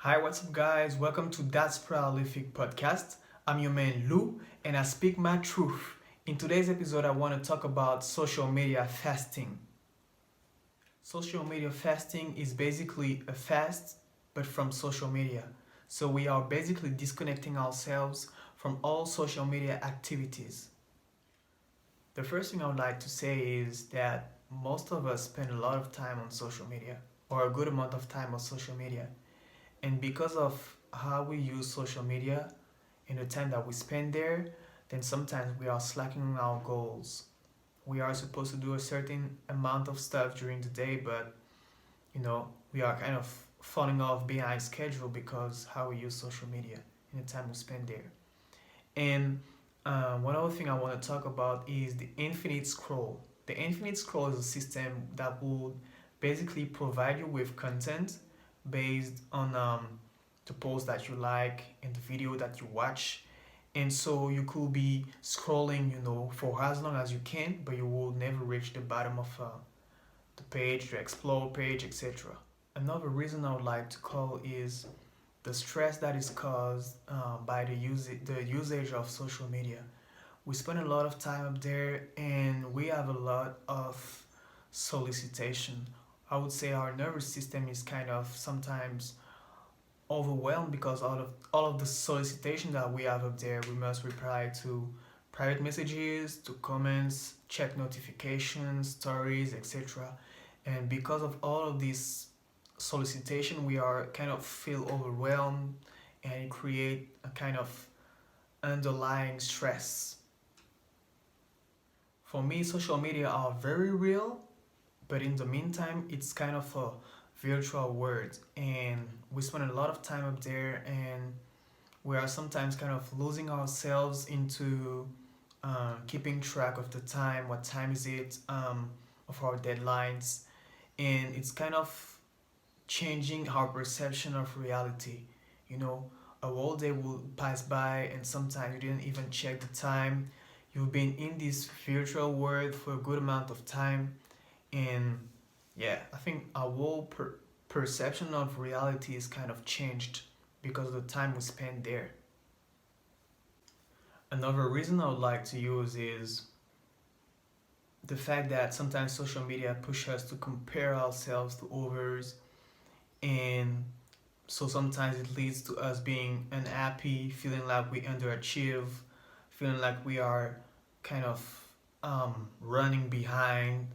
Hi, what's up, guys? Welcome to That's Prolific Podcast. I'm your man Lou, and I speak my truth. In today's episode, I want to talk about social media fasting. Social media fasting is basically a fast, but from social media. So we are basically disconnecting ourselves from all social media activities. The first thing I would like to say is that most of us spend a lot of time on social media, or a good amount of time on social media. And because of how we use social media and the time that we spend there, then sometimes we are slacking on our goals. We are supposed to do a certain amount of stuff during the day, but we are kind of falling off behind schedule because how we use social media and the time we spend there. And one other thing I want to talk about is the infinite scroll. The infinite scroll is a system that will basically provide you with content based on the post that you like and the video that you watch. And so you could be scrolling, for as long as you can, but you will never reach the bottom of the page, the explore page, etc. Another reason I would like to call is the stress that is caused by the usage of social media. We spend a lot of time up there, and we have a lot of solicitation. I would say our nervous system is kind of sometimes overwhelmed because all of the solicitation that we have up there, we must reply to private messages, to comments, check notifications, stories, etc. And because of all of this solicitation, we are kind of feel overwhelmed, and it create a kind of underlying stress. For me, social media are very real, but in the meantime, it's kind of a virtual world, and we spend a lot of time up there, and we are sometimes kind of losing ourselves into keeping track of the time, what time is it, of our deadlines, and it's kind of changing our perception of reality. You know, a whole day will pass by, and sometimes you didn't even check the time. You've been in this virtual world for a good amount of time, and yeah, I think our whole perception of reality is kind of changed because of the time we spend there. Another reason I would like to use is the fact that sometimes social media push us to compare ourselves to others, and so sometimes it leads to us being unhappy, feeling like we underachieve, feeling like we are kind of running behind,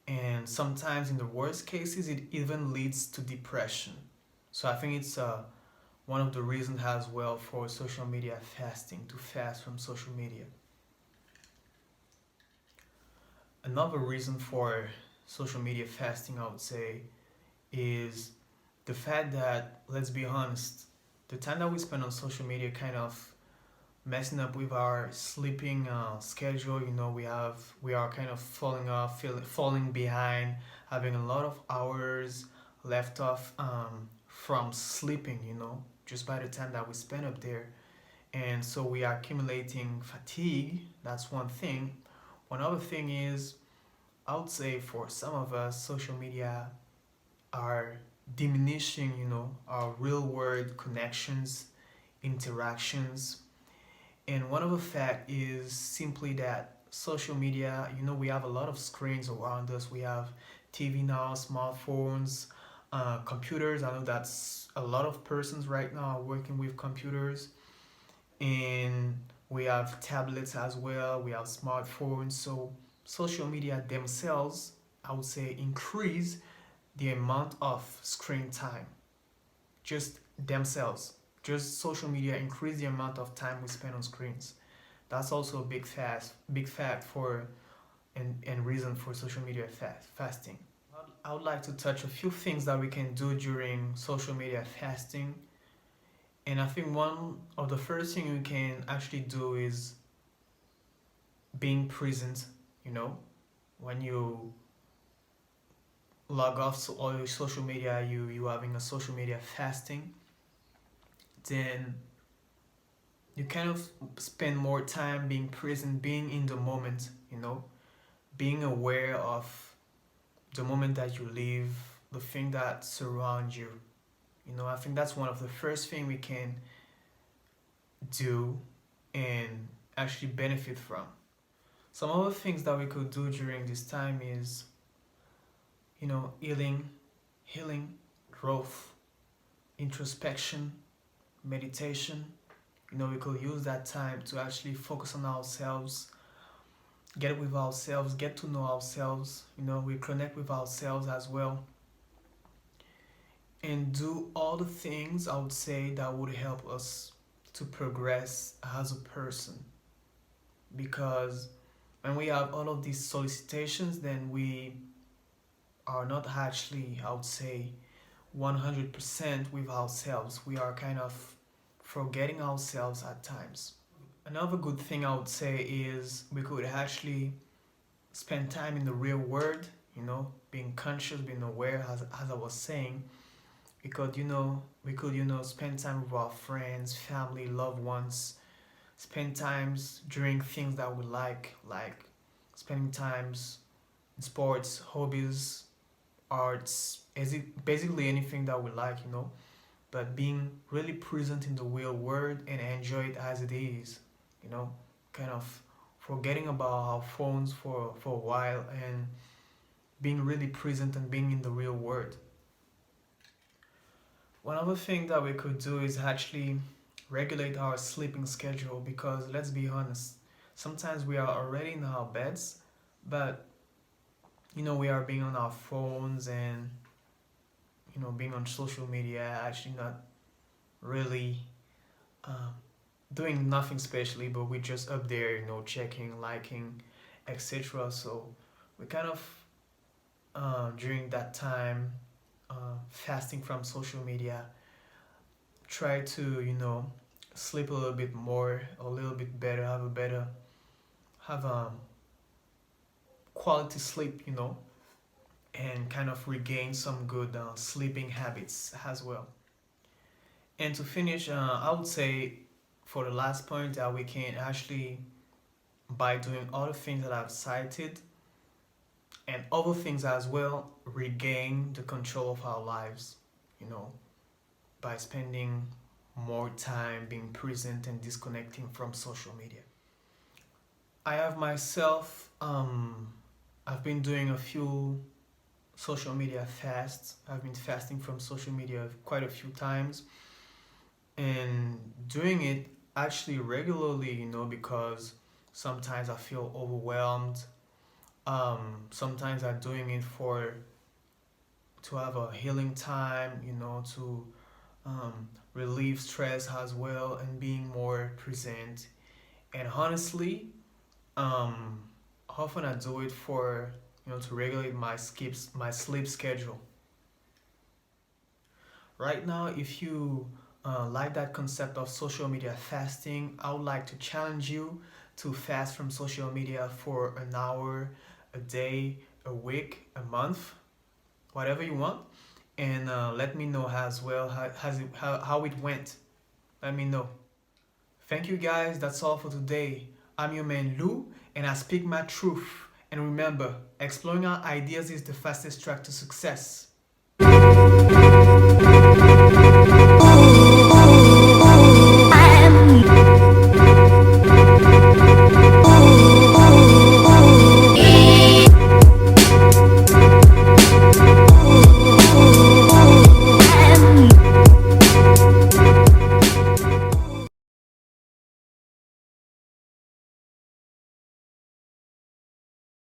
and sometimes in the worst cases it even leads to depression. So I think it's one of the reasons as well for social media fasting, to fast from social media. Another reason for social media fasting, I would say, is the fact that, let's be honest, the time that we spend on social media kind of messing up with our sleeping schedule. We are kind of falling off, falling behind, having a lot of hours left off from sleeping, just by the time that we spend up there. And so we are accumulating fatigue. That's one thing. One other thing is, I would say for some of us, social media are diminishing, our real world connections, interactions. And one of the fact is simply that social media, we have a lot of screens around us. We have TV now, smartphones, computers. I know that's a lot of persons right now are working with computers, and we have tablets as well. We have smartphones. So social media themselves, I would say, increase the amount of screen time. Just themselves, just social media increase the amount of time we spend on screens. That's also a big fact for and reason for social media fasting. I would like to touch a few things that we can do during social media fasting. And I think one of the first thing you can actually do is being present. You know, when you log off all your social media, you having a social media fasting, then you kind of spend more time being present, being in the moment, being aware of the moment that you live, the thing that surrounds you, I think that's one of the first thing we can do and actually benefit from. Some other things that we could do during this time is, healing, growth, introspection, meditation. We could use that time to actually focus on ourselves, get with ourselves, get to know ourselves. We connect with ourselves as well, and do all the things I would say that would help us to progress as a person. Because when we have all of these solicitations, then we are not actually, I would say, 100% with ourselves. We are kind of forgetting ourselves at times. Another good thing I would say is we could actually spend time in the real world, being conscious, being aware, as I was saying. Because, we could, spend time with our friends, family, loved ones, spend times doing things that we like spending times in sports, hobbies, arts, basically anything that we like, but being really present in the real world and enjoy it as it is, kind of forgetting about our phones for a while and being really present and being in the real world. One other thing that we could do is actually regulate our sleeping schedule, because let's be honest, sometimes we are already in our beds, but we are being on our phones and being on social media, actually not really doing nothing specially, but we're just up there, checking, liking, etc. So we kind of during that time, fasting from social media, try to sleep a little bit more, a little bit better, have a quality sleep, and kind of regain some good sleeping habits as well. And to finish, I would say for the last point that we can actually, by doing all the things that I've cited and other things as well, regain the control of our lives, by spending more time being present and disconnecting from social media. I have myself, I've been doing a few social media fasts. I've been fasting from social media quite a few times, and doing it actually regularly, because sometimes I feel overwhelmed. Sometimes I'm doing it to have a healing time, to relieve stress as well, and being more present. And honestly, often I do it for to regulate my sleep schedule. Right now, if you like that concept of social media fasting, I would like to challenge you to fast from social media for an hour, a day, a week, a month, whatever you want, and let me know as well how it went. Let me know. Thank you guys. That's all for today. I'm your man Lou, and I speak my truth. And remember, exploring our ideas is the fastest track to success.